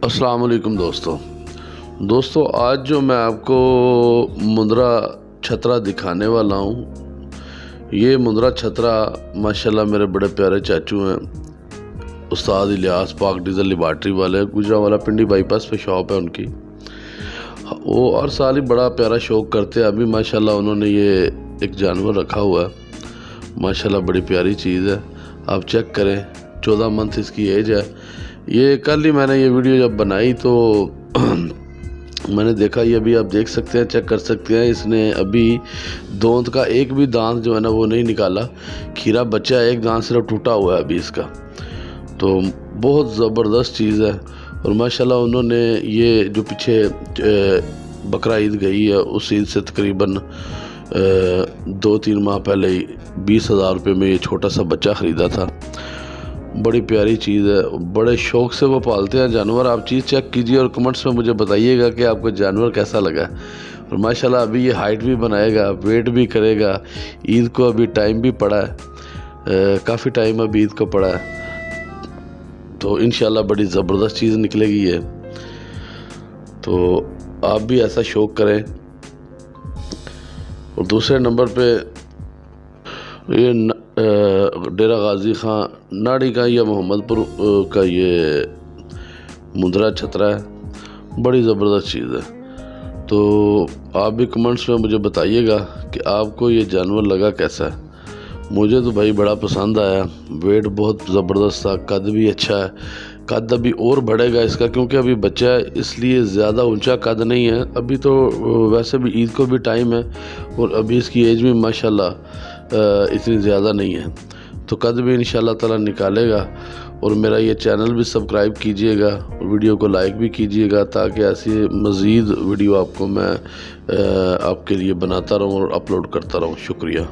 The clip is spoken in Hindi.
अस्सलाम वालेकुम दोस्तों आज जो मैं आपको मुंद्रा छतरा दिखाने वाला हूँ, ये मुंद्रा छतरा माशाल्लाह मेरे बड़े प्यारे चाचू हैं, उस्ताद इलियास पाक डीज़ल लेबार्ट्री वाले, गुजरावाला पिंडी बाईपास पे शॉप है उनकी। वो हर साल ही बड़ा प्यारा शौक़ करते हैं। अभी माशाल्लाह उन्होंने ये एक जानवर रखा हुआ है, माशाल्लाह बड़ी प्यारी चीज़ है। आप चेक करें, 14 मंथ इसकी एज है। ये कल ही मैंने ये वीडियो जब बनाई तो मैंने देखा, ये अभी आप देख सकते हैं, चेक कर सकते हैं, इसने अभी दांत का एक भी दांत जो है ना वो नहीं निकाला। खीरा बच्चा है, एक दांत सिर्फ टूटा हुआ है अभी इसका। तो बहुत ज़बरदस्त चीज़ है। और माशाल्लाह उन्होंने ये जो पीछे बकरा ईद गई है, उस ईद से तकरीबन 2-3 माह पहले ही 20,000 रुपये में ये छोटा सा बच्चा ख़रीदा था। बड़ी प्यारी चीज़ है, बड़े शौक़ से वो पालते हैं जानवर। आप चीज़ चेक कीजिए और कमेंट्स में मुझे बताइएगा कि आपको जानवर कैसा लगा। और माशाल्लाह अभी ये हाइट भी बनाएगा, वेट भी करेगा। ईद को अभी टाइम भी पड़ा है, काफ़ी टाइम अभी ईद को पड़ा है, तो इंशाल्लाह बड़ी ज़बरदस्त चीज़ निकलेगी ये। तो आप भी ऐसा शौक़ करें। और दूसरे नंबर पे ये डेरा गाजी खां नाड़ी का या मोहम्मदपुर का ये मुंद्रा छतरा है, बड़ी ज़बरदस्त चीज़ है। तो आप भी कमेंट्स में मुझे बताइएगा कि आपको ये जानवर लगा कैसा है। मुझे तो भाई बड़ा पसंद आया, वेट बहुत ज़बरदस्त था, कद भी अच्छा है। कद अभी और बढ़ेगा इसका, क्योंकि अभी बच्चा है इसलिए ज़्यादा ऊंचा कद नहीं है अभी। तो वैसे भी ईद को भी टाइम है और अभी इसकी एज भी माशाल्लाह इतनी ज़्यादा नहीं है, तो कद भी इंशाल्लाह ताला निकालेगा। और मेरा ये चैनल भी सब्सक्राइब कीजिएगा, वीडियो को लाइक भी कीजिएगा, ताकि ऐसी मज़ीद वीडियो आपको मैं आपके लिए बनाता रहूँ और अपलोड करता रहूँ। शुक्रिया।